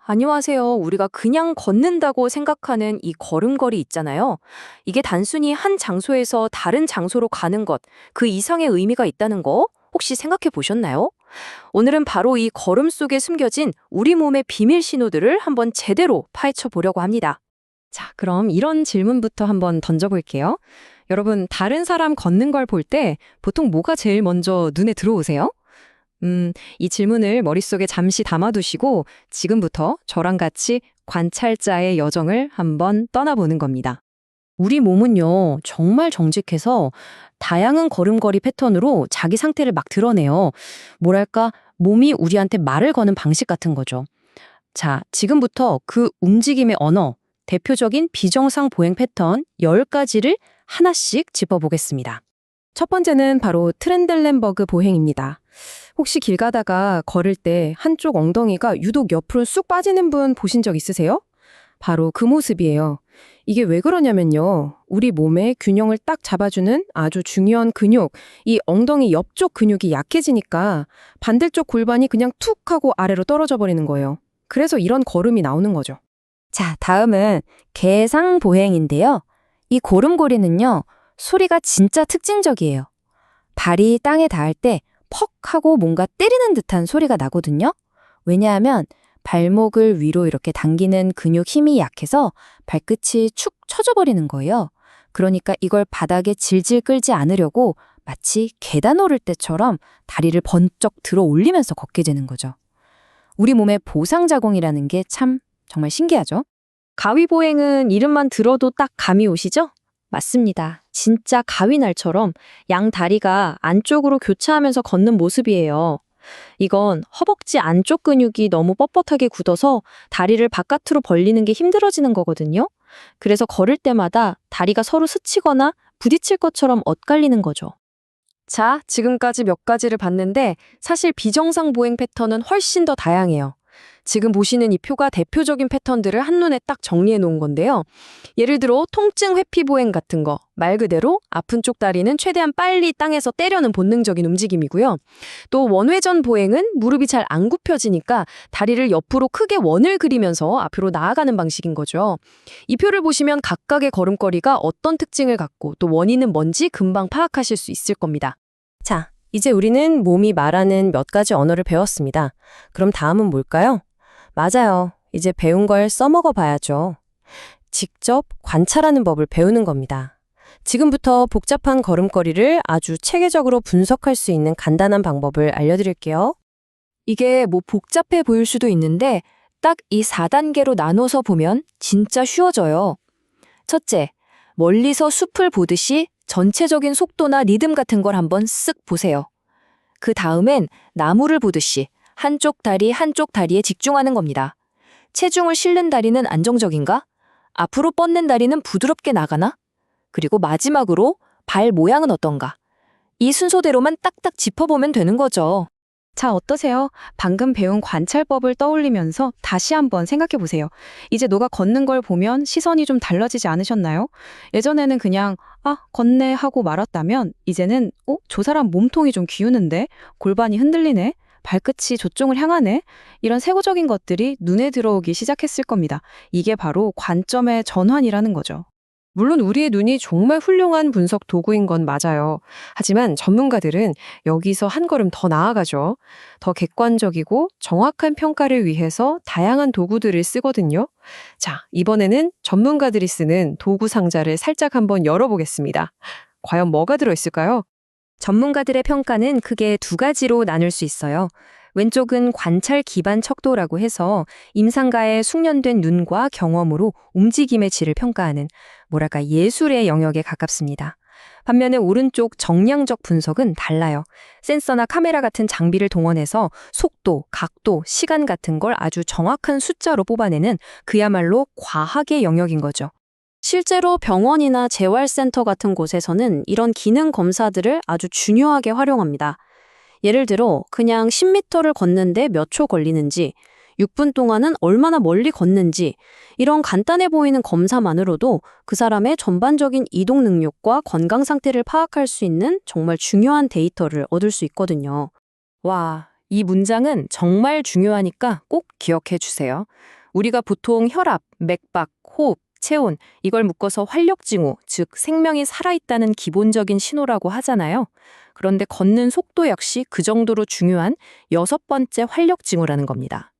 안녕하세요. 우리가 그냥 걷는다고 생각하는 이 걸음걸이 있잖아요. 이게 단순히 한 장소에서 다른 장소로 가는 것, 그 이상의 의미가 있다는 거 혹시 생각해 보셨나요? 오늘은 바로 이 걸음 속에 숨겨진 우리 몸의 비밀 신호들을 한번 제대로 파헤쳐 보려고 합니다. 자, 그럼 이런 질문부터 한번 던져볼게요. 여러분, 다른 사람 걷는 걸 볼 때 보통 뭐가 제일 먼저 눈에 들어오세요? 이 질문을 머릿속에 잠시 담아두시고 지금부터 저랑 같이 관찰자의 여정을 한번 떠나보는 겁니다. 우리 몸은요, 정말 정직해서 다양한 걸음걸이 패턴으로 자기 상태를 막 드러내요. 뭐랄까, 몸이 우리한테 말을 거는 방식 같은 거죠. 자, 지금부터 그 움직임의 언어, 대표적인 비정상 보행 패턴 10가지를 하나씩 짚어보겠습니다. 첫 번째는 바로 트렌들렌버그 보행입니다. 혹시 길 가다가 걸을 때 한쪽 엉덩이가 유독 옆으로 쑥 빠지는 분 보신 적 있으세요? 바로 그 모습이에요. 이게 왜 그러냐면요. 우리 몸의 균형을 딱 잡아주는 아주 중요한 근육, 이 엉덩이 옆쪽 근육이 약해지니까 반대쪽 골반이 그냥 툭 하고 아래로 떨어져 버리는 거예요. 그래서 이런 걸음이 나오는 거죠. 자, 다음은 개상보행인데요. 이 고름고리는요, 소리가 진짜 특징적이에요. 발이 땅에 닿을 때 퍽 하고 뭔가 때리는 듯한 소리가 나거든요. 왜냐하면 발목을 위로 이렇게 당기는 근육 힘이 약해서 발끝이 축 처져 버리는 거예요. 그러니까 이걸 바닥에 질질 끌지 않으려고 마치 계단 오를 때처럼 다리를 번쩍 들어 올리면서 걷게 되는 거죠. 우리 몸의 보상자공이라는 게 참 정말 신기하죠? 가위보행은 이름만 들어도 딱 감이 오시죠? 맞습니다. 진짜 가위날처럼 양 다리가 안쪽으로 교차하면서 걷는 모습이에요. 이건 허벅지 안쪽 근육이 너무 뻣뻣하게 굳어서 다리를 바깥으로 벌리는 게 힘들어지는 거거든요. 그래서 걸을 때마다 다리가 서로 스치거나 부딪힐 것처럼 엇갈리는 거죠. 자, 지금까지 몇 가지를 봤는데 사실 비정상 보행 패턴은 훨씬 더 다양해요. 지금 보시는 이 표가 대표적인 패턴들을 한눈에 딱 정리해 놓은 건데요. 예를 들어 통증 회피 보행 같은 거, 말 그대로 아픈 쪽 다리는 최대한 빨리 땅에서 때려는 본능적인 움직임이고요. 또 원회전 보행은 무릎이 잘 안 굽혀지니까 다리를 옆으로 크게 원을 그리면서 앞으로 나아가는 방식인 거죠. 이 표를 보시면 각각의 걸음걸이가 어떤 특징을 갖고 또 원인은 뭔지 금방 파악하실 수 있을 겁니다. 자, 이제 우리는 몸이 말하는 몇 가지 언어를 배웠습니다. 그럼 다음은 뭘까요? 맞아요. 이제 배운 걸 써먹어 봐야죠. 직접 관찰하는 법을 배우는 겁니다. 지금부터 복잡한 걸음걸이를 아주 체계적으로 분석할 수 있는 간단한 방법을 알려드릴게요. 이게 뭐 복잡해 보일 수도 있는데 딱 이 4단계로 나눠서 보면 진짜 쉬워져요. 첫째, 멀리서 숲을 보듯이 전체적인 속도나 리듬 같은 걸 한번 쓱 보세요. 그 다음엔 나무를 보듯이 한쪽 다리에 집중하는 겁니다. 체중을 실는 다리는 안정적인가? 앞으로 뻗는 다리는 부드럽게 나가나? 그리고 마지막으로 발 모양은 어떤가? 이 순서대로만 딱딱 짚어보면 되는 거죠. 자, 어떠세요? 방금 배운 관찰법을 떠올리면서 다시 한번 생각해 보세요. 이제 너가 걷는 걸 보면 시선이 좀 달라지지 않으셨나요? 예전에는 그냥 걷네 하고 말았다면 이제는 저 사람 몸통이 좀 기우는데? 골반이 흔들리네? 발끝이 저쪽을 향하네? 이런 세부적인 것들이 눈에 들어오기 시작했을 겁니다. 이게 바로 관점의 전환이라는 거죠. 물론 우리의 눈이 정말 훌륭한 분석 도구인 건 맞아요. 하지만 전문가들은 여기서 한 걸음 더 나아가죠. 더 객관적이고 정확한 평가를 위해서 다양한 도구들을 쓰거든요. 자, 이번에는 전문가들이 쓰는 도구 상자를 살짝 한번 열어보겠습니다. 과연 뭐가 들어있을까요? 전문가들의 평가는 크게 두 가지로 나눌 수 있어요. 왼쪽은 관찰 기반 척도라고 해서 임상가의 숙련된 눈과 경험으로 움직임의 질을 평가하는 뭐랄까 예술의 영역에 가깝습니다. 반면에 오른쪽 정량적 분석은 달라요. 센서나 카메라 같은 장비를 동원해서 속도, 각도, 시간 같은 걸 아주 정확한 숫자로 뽑아내는 그야말로 과학의 영역인 거죠. 실제로 병원이나 재활센터 같은 곳에서는 이런 기능 검사들을 아주 중요하게 활용합니다. 예를 들어 그냥 10m를 걷는데 몇 초 걸리는지, 6분 동안은 얼마나 멀리 걷는지 이런 간단해 보이는 검사만으로도 그 사람의 전반적인 이동 능력과 건강 상태를 파악할 수 있는 정말 중요한 데이터를 얻을 수 있거든요. 와, 이 문장은 정말 중요하니까 꼭 기억해 주세요. 우리가 보통 혈압, 맥박, 호흡, 체온 이걸 묶어서 활력징후, 즉 생명이 살아있다는 기본적인 신호라고 하잖아요. 그런데 걷는 속도 역시 그 정도로 중요한 6번째 활력징후라는 겁니다.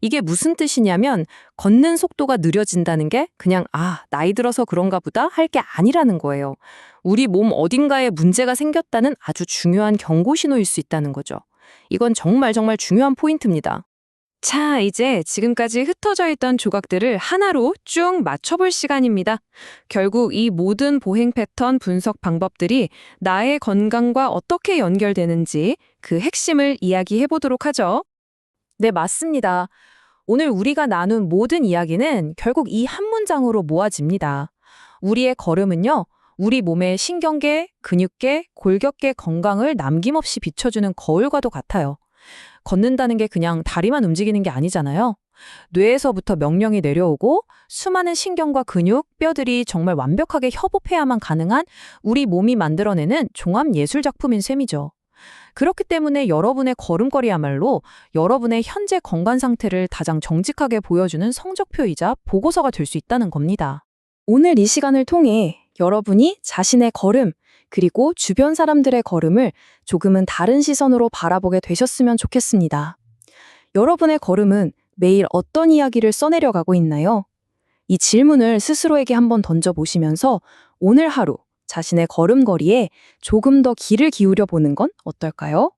이게 무슨 뜻이냐면 걷는 속도가 느려진다는 게 그냥 나이 들어서 그런가 보다 할 게 아니라는 거예요. 우리 몸 어딘가에 문제가 생겼다는 아주 중요한 경고 신호일 수 있다는 거죠. 이건 정말 중요한 포인트입니다. 자, 이제 지금까지 흩어져 있던 조각들을 하나로 쭉 맞춰볼 시간입니다. 결국 이 모든 보행 패턴 분석 방법들이 나의 건강과 어떻게 연결되는지 그 핵심을 이야기해 보도록 하죠. 네, 맞습니다. 오늘 우리가 나눈 모든 이야기는 결국 이 한 문장으로 모아집니다. 우리의 걸음은요, 우리 몸의 신경계, 근육계, 골격계 건강을 남김없이 비춰주는 거울과도 같아요. 걷는다는 게 그냥 다리만 움직이는 게 아니잖아요. 뇌에서부터 명령이 내려오고 수많은 신경과 근육, 뼈들이 정말 완벽하게 협업해야만 가능한 우리 몸이 만들어내는 종합 예술 작품인 셈이죠. 그렇기 때문에 여러분의 걸음걸이야말로 여러분의 현재 건강 상태를 가장 정직하게 보여주는 성적표이자 보고서가 될 수 있다는 겁니다. 오늘 이 시간을 통해 여러분이 자신의 걸음, 그리고 주변 사람들의 걸음을 조금은 다른 시선으로 바라보게 되셨으면 좋겠습니다. 여러분의 걸음은 매일 어떤 이야기를 써내려가고 있나요? 이 질문을 스스로에게 한번 던져보시면서 오늘 하루 자신의 걸음걸이에 조금 더 귀를 기울여 보는 건 어떨까요?